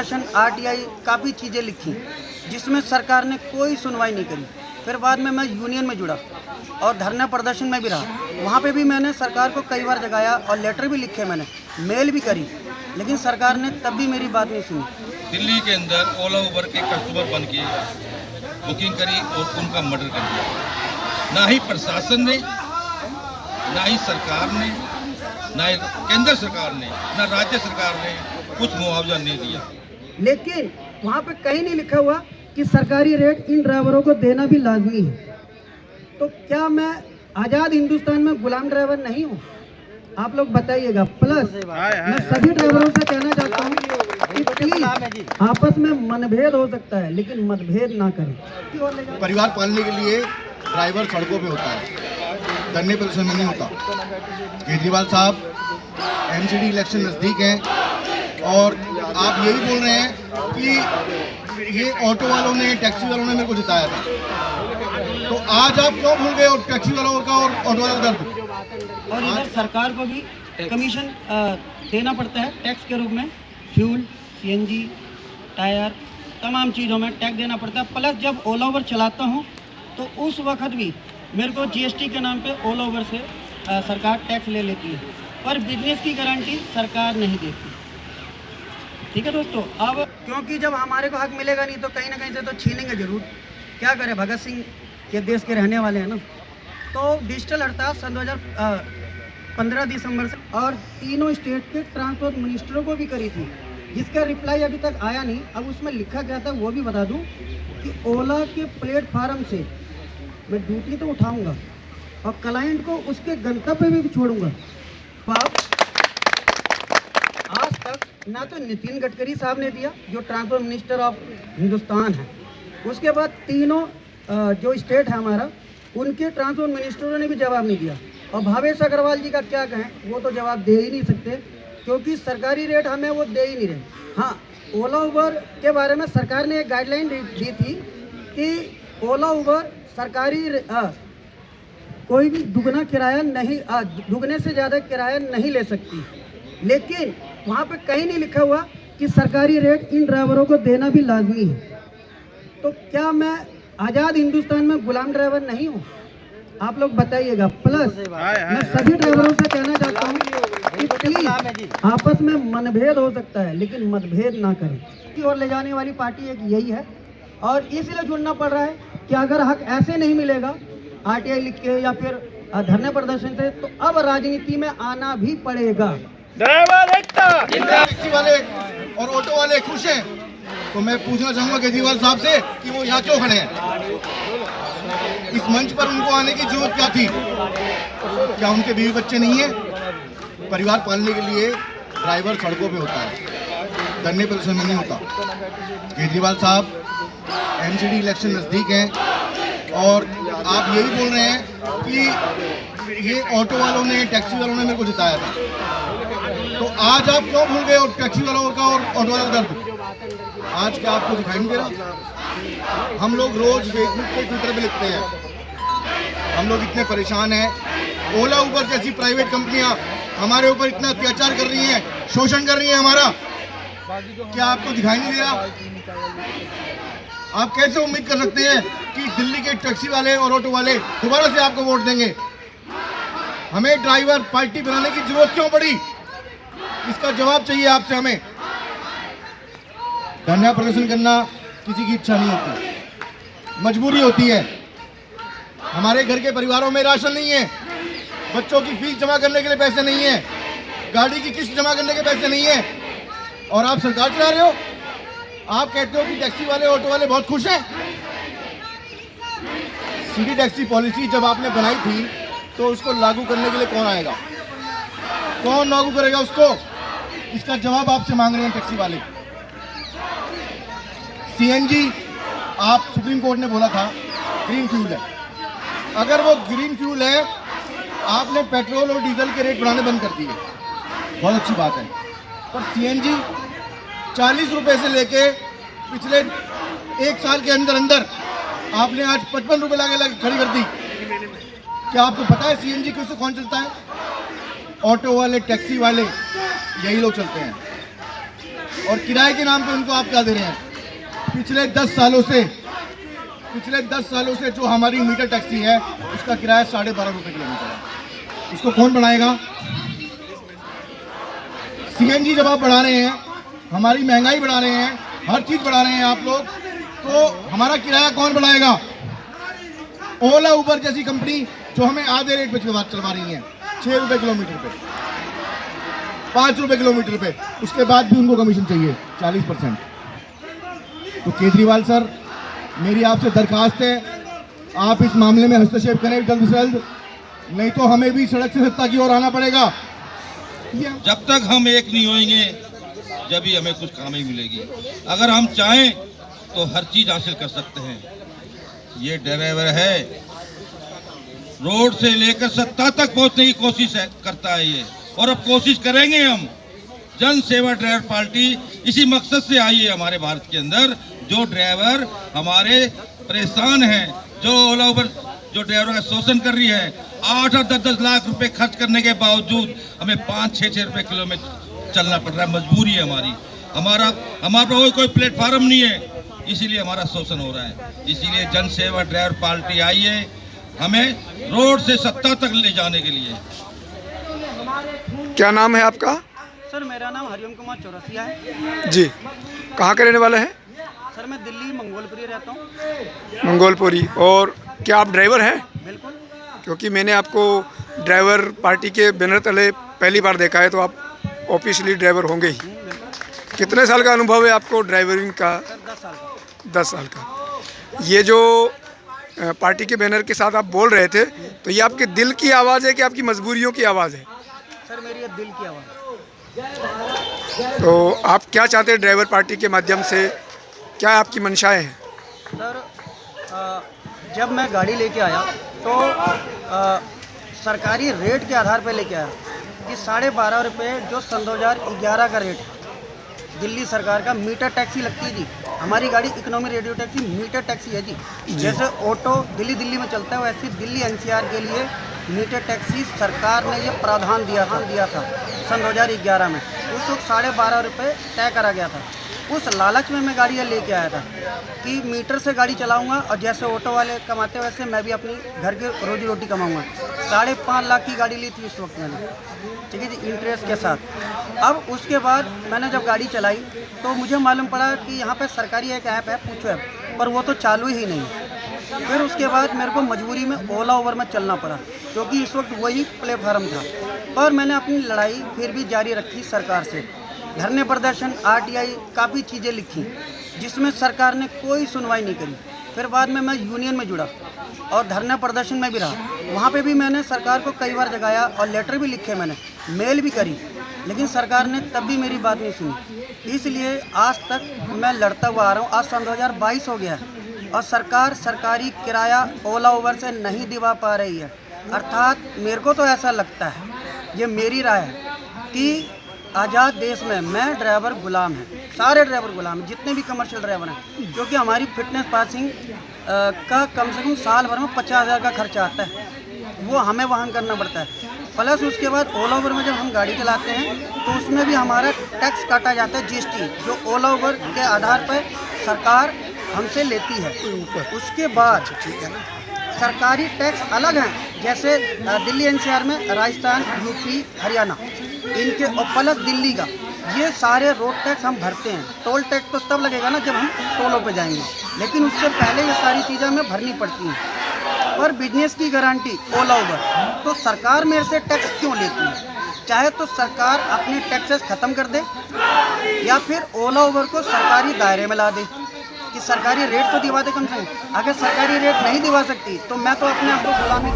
प्रदर्शन, आरटीआई, काफ़ी चीज़ें लिखी जिसमें सरकार ने कोई सुनवाई नहीं करी। फिर बाद में मैं यूनियन में जुड़ा और धरना प्रदर्शन में भी रहा। वहाँ पे भी मैंने सरकार को कई बार जगाया और लेटर भी लिखे, मैंने मेल भी करी, लेकिन सरकार ने तब भी मेरी बात नहीं सुनी। दिल्ली के अंदर ओला उबर के कस्टमर बन के बुकिंग करी और उनका मर्डर कर दिया। ना ही प्रशासन ने, ना ही सरकार ने, ना ही केंद्र सरकार ने, ना राज्य सरकार ने कुछ मुआवजा नहीं दिया। लेकिन वहाँ पे कहीं नहीं लिखा हुआ कि सरकारी रेट इन ड्राइवरों को देना भी लाजमी है। तो क्या मैं आज़ाद हिंदुस्तान में गुलाम ड्राइवर नहीं हूँ? आप लोग बताइएगा। प्लस मैं सभी ड्राइवरों से कहना चाहता हूँ कि प्लीज आपस में मनभेद हो सकता है, लेकिन मतभेद ना करें। परिवार पालने के लिए ड्राइवर सड़कों पे होता है, धरने प्रदर्शन में नहीं होता। केजरीवाल साहब, एमसीडी इलेक्शन नज़दीक हैं और आप यही बोल रहे हैं कि ये ऑटो वालों ने, टैक्सी वालों ने मेरे को जिताया था, तो आज आप क्यों भूल गए और टैक्सी वालों का और ऑटो वालों का दर्द? और इधर सरकार को भी कमीशन देना पड़ता है टैक्स के रूप में। फ्यूल, सीएनजी, टायर, तमाम चीज़ों में टैक्स देना पड़ता है। प्लस जब ओला उबर चलाता हूँ तो उस वक्त भी मेरे को जीएसटी के नाम पे ओला उबर से सरकार टैक्स ले लेती है, पर बिजनेस की गारंटी सरकार नहीं देती। ठीक है दोस्तों, अब क्योंकि जब हमारे को हक मिलेगा नहीं तो कहीं ना कहीं से तो छीनेंगे ज़रूर। क्या करें, भगत सिंह के देश के रहने वाले हैं ना। तो डिजिटल हड़ताल सन 2015 दिसंबर से और तीनों स्टेट के ट्रांसपोर्ट मिनिस्टरों को भी करी थी, जिसका रिप्लाई अभी तक आया नहीं। अब उसमें लिखा गया था, वो भी बता दूं कि ओला के प्लेटफार्म से मैं ड्यूटी तो उठाऊंगा और क्लाइंट को उसके गंतव्य पे भी छोड़ूंगा। तो आज तक ना तो नितिन गडकरी साहब ने दिया, जो ट्रांसपोर्ट मिनिस्टर ऑफ हिंदुस्तान है, उसके बाद तीनों जो स्टेट है हमारा, उनके ट्रांसपोर्ट मिनिस्टरों ने भी जवाब नहीं दिया। और भावेश अग्रवाल जी का क्या कहें, वो तो जवाब दे ही नहीं सकते क्योंकि सरकारी रेट हमें वो दे ही नहीं रहे। हाँ, ओला उबर के बारे में सरकार ने एक गाइडलाइन दी थी कि ओला उबर सरकारी कोई भी दुगना किराया नहीं, दुगने से ज़्यादा किराया नहीं ले सकती। लेकिन वहाँ पे कहीं नहीं लिखा हुआ कि सरकारी रेट इन ड्राइवरों को देना भी लाजमी है। तो क्या मैं आज़ाद हिंदुस्तान में गुलाम ड्राइवर नहीं हूँ? आप लोग बताइएगा। प्लस मैं सभी ड्राइवरों से कहना चाहता हूँ कि प्लीज आपस में मनभेद हो सकता है, लेकिन मतभेद ना करें। की ओर ले जाने वाली पार्टी एक यही है और इसलिए जुड़ना पड़ रहा है कि अगर हक ऐसे नहीं मिलेगा आरटीआई लिख के या फिर धरने प्रदर्शन से, तो अब राजनीति में आना भी पड़ेगा। टैक्सी वाले और ऑटो वाले खुश हैं, तो मैं पूछना चाहूँगा केजरीवाल साहब से कि वो यहाँ क्यों खड़े हैं? इस मंच पर उनको आने की जरूरत क्या थी? क्या उनके बीवी बच्चे नहीं हैं? परिवार पालने के लिए ड्राइवर सड़कों पे होता है, धरने प्रदर्शन में नहीं होता। केजरीवाल साहब, एमसीडी इलेक्शन नज़दीक हैं और आप यही बोल रहे हैं कि ये ऑटो वालों ने, टैक्सी वालों ने मेरे को जिताया था, तो आज आप क्यों भूल गए और टैक्सी वालों का और ऑटो वालों का दर्द? आज क्या आपको दिखाई नहीं दे रहा? हम लोग रोज फेसबुक पे, ट्विटर पे लिखते हैं, हम लोग इतने परेशान हैं। ओला उबर जैसी प्राइवेट कंपनियां हमारे ऊपर इतना अत्याचार कर रही हैं, शोषण कर रही हैं हमारा, क्या आपको दिखाई नहीं दे रहा? आप कैसे उम्मीद कर सकते हैं कि दिल्ली के टैक्सी वाले और ऑटो वाले दोबारा से आपको वोट देंगे? हमें ड्राइवर पार्टी बनाने की जरूरत क्यों पड़ी? इसका जवाब चाहिए आपसे हमें। धरना प्रदर्शन करना किसी की इच्छा नहीं होती, मजबूरी होती है। हमारे घर के परिवारों में राशन नहीं है, बच्चों की फीस जमा करने के लिए पैसे नहीं है, गाड़ी की किस्त जमा करने के पैसे नहीं है, और आप सरकार चला रहे हो। आप कहते हो कि टैक्सी वाले, ऑटो वाले बहुत खुश हैं। सिटी टैक्सी पॉलिसी जब आपने बनाई थी तो उसको लागू करने के लिए कौन आएगा? कौन लागू करेगा उसको? इसका जवाब आपसे मांग रहे हैं टैक्सी वाले। सीएनजी, आप सुप्रीम कोर्ट ने बोला था ग्रीन फ्यूल है। अगर वो ग्रीन फ्यूल है, आपने पेट्रोल और डीजल के रेट बढ़ाने बंद कर दिए, बहुत अच्छी बात है। पर सीएनजी 40 रुपये से लेके पिछले 1 साल के अंदर अंदर आपने आज 55 रुपये लाके खड़ी कर दी। क्या आपको पता है सीएनजी किससे कौन चलता है? ऑटो वाले, टैक्सी वाले, यही लोग चलते हैं। और किराए के नाम पे उनको आप क्या दे रहे हैं? पिछले 10 सालों से जो हमारी मीटर टैक्सी है उसका किराया 12.5 रुपये किलोमीटर है। उसको कौन बढ़ाएगा? सीएनजी जब आप बढ़ा रहे हैं, हमारी महंगाई बढ़ा रहे हैं, हर चीज बढ़ा रहे हैं आप लोग, तो हमारा किराया कौन बढ़ाएगा? ओला उबर जैसी कंपनी जो हमें आधे रेट पे चलवा रही है, 6 रुपये किलोमीटर पे, 5 रुपये किलोमीटर पे, उसके बाद भी उनको कमीशन चाहिए 40%। तो केजरीवाल सर, मेरी आपसे दरखास्त है, आप इस मामले में हस्तक्षेप करें जल्द से जल्द, नहीं तो हमें भी सड़क से सत्ता की ओर आना पड़ेगा। जब तक हम एक नहीं होंगे जब ही हमें कुछ काम ही मिलेगी। अगर हम चाहें तो हर चीज हासिल कर सकते हैं। ये ड्राइवर है, रोड से लेकर सत्ता तक पहुंचने की कोशिश करता है ये, और अब कोशिश करेंगे हम। जन सेवा ड्राइवर पार्टी इसी मकसद से आई है हमारे भारत के अंदर। जो ड्राइवर हमारे परेशान हैं, जो ओला उबर जो ड्राइवरों का शोषण कर रही है, 8 और 10 लाख रुपए खर्च करने के बावजूद हमें 5-6 रुपए किलो में चलना पड़ रहा है। मजबूरी है हमारी। हमारा कोई प्लेटफार्म नहीं है, इसीलिए हमारा शोषण हो रहा है। इसीलिए जन सेवा ड्राइवर पार्टी आई है हमें रोड से सत्ता तक ले जाने के लिए। क्या नाम है आपका? सर मेरा नाम हरिओम कुमार चौरसिया है जी। कहाँ के रहने वाले हैं? सर मैं दिल्ली मंगोलपुरी रहता हूँ। मंगोलपुरी। और क्या आप ड्राइवर हैं? बिल्कुल। क्योंकि मैंने आपको ड्राइवर पार्टी के बैनर तले पहली बार देखा है, तो आप ऑफिशियली ड्राइवर होंगे ही। बिल्कुल। कितने साल का अनुभव है आपको ड्राइवरिंग का? सर 10 साल का। 10 साल का। ये जो पार्टी के बैनर के साथ आप बोल रहे थे, तो ये आपके दिल की आवाज़ है कि आपकी मजबूरियों की आवाज़ है? सर मेरी ये दिल की आवाज़। तो आप क्या चाहते हैं ड्राइवर पार्टी के माध्यम से? क्या आपकी मंशाएं हैं? सर जब मैं गाड़ी लेके आया तो सरकारी रेट के आधार पर लेके आया कि 12.5 रुपये जो सन 2011 का रेट है, दिल्ली सरकार का मीटर टैक्सी लगती थी। हमारी गाड़ी economy radio taxi meter taxi है जी। जैसे ऑटो दिल्ली में चलता है, वैसे दिल्ली एनसीआर के लिए मीटर टैक्सी सरकार ने ये प्रावधान दिया था सन 2011 में। उस वक्त 12.5 रुपये तय करा गया था। उस लालच में मैं गाड़ी लेके आया था कि मीटर से गाड़ी चलाऊंगा और जैसे ऑटो वाले कमाते वैसे मैं भी अपनी घर की रोजी रोटी कमाऊंगा। 5.5 लाख की गाड़ी ली थी उस वक्त मैंने, ठीक है जी, इंटरेस्ट के साथ। अब उसके बाद मैंने जब गाड़ी चलाई तो मुझे मालूम पड़ा कि यहाँ पे सरकारी एक ऐप है, पूछो ऐप, पर वो तो चालू ही नहीं। फिर उसके बाद मेरे को मजबूरी में ओला उबर में चलना पड़ा, क्योंकि इस वक्त वही प्लेटफार्म था। पर मैंने अपनी लड़ाई फिर भी जारी रखी सरकार से। धरने प्रदर्शन, आरटीआई, काफ़ी चीज़ें लिखी जिसमें सरकार ने कोई सुनवाई नहीं करी। फिर बाद में मैं यूनियन में जुड़ा और धरना प्रदर्शन में भी रहा। वहाँ पे भी मैंने सरकार को कई बार जगाया और लेटर भी लिखे, मैंने मेल भी करी, लेकिन सरकार ने तब भी मेरी बात नहीं सुनी। इसलिए आज तक मैं लड़ता हुआ आ रहा हूँ। आज सन 2022 हो गया है और सरकार सरकारी किराया ओला उबर से नहीं दिवा पा रही है। अर्थात मेरे को तो ऐसा लगता है, ये मेरी राय है कि आज़ाद देश में मैं ड्राइवर गुलाम है, सारे ड्राइवर गुलाम हैं, जितने भी कमर्शियल ड्राइवर हैं, क्योंकि हमारी फिटनेस पासिंग का कम से कम साल भर में 50,000 का खर्चा आता है, वो हमें वहन करना पड़ता है। प्लस उसके बाद ओला उबर में जब हम गाड़ी चलाते हैं तो उसमें भी हमारा टैक्स काटा जाता है, जीएसटी, जो ओला उबर के आधार पर सरकार हमसे लेती है। उसके बाद सरकारी टैक्स अलग हैं, जैसे दिल्ली एनसीआर में, राजस्थान, यूपी, हरियाणा, इनके और प्लस दिल्ली का, ये सारे रोड टैक्स हम भरते हैं। टोल टैक्स तो तब लगेगा ना जब हम टोलों पे जाएंगे, लेकिन उससे पहले ये सारी चीज़ें हमें भरनी पड़ती हैं। पर बिजनेस की गारंटी ओला उबर, तो सरकार मेरे से टैक्स क्यों लेती है? चाहे तो सरकार अपने टैक्सेस ख़त्म कर दे या फिर ओला उबर को सरकारी दायरे में ला दे कि सरकारी रेट तो दिवा दे कम से कम। अगर सरकारी रेट नहीं दिवा सकती तो मैं तो अपने आप को गुलामी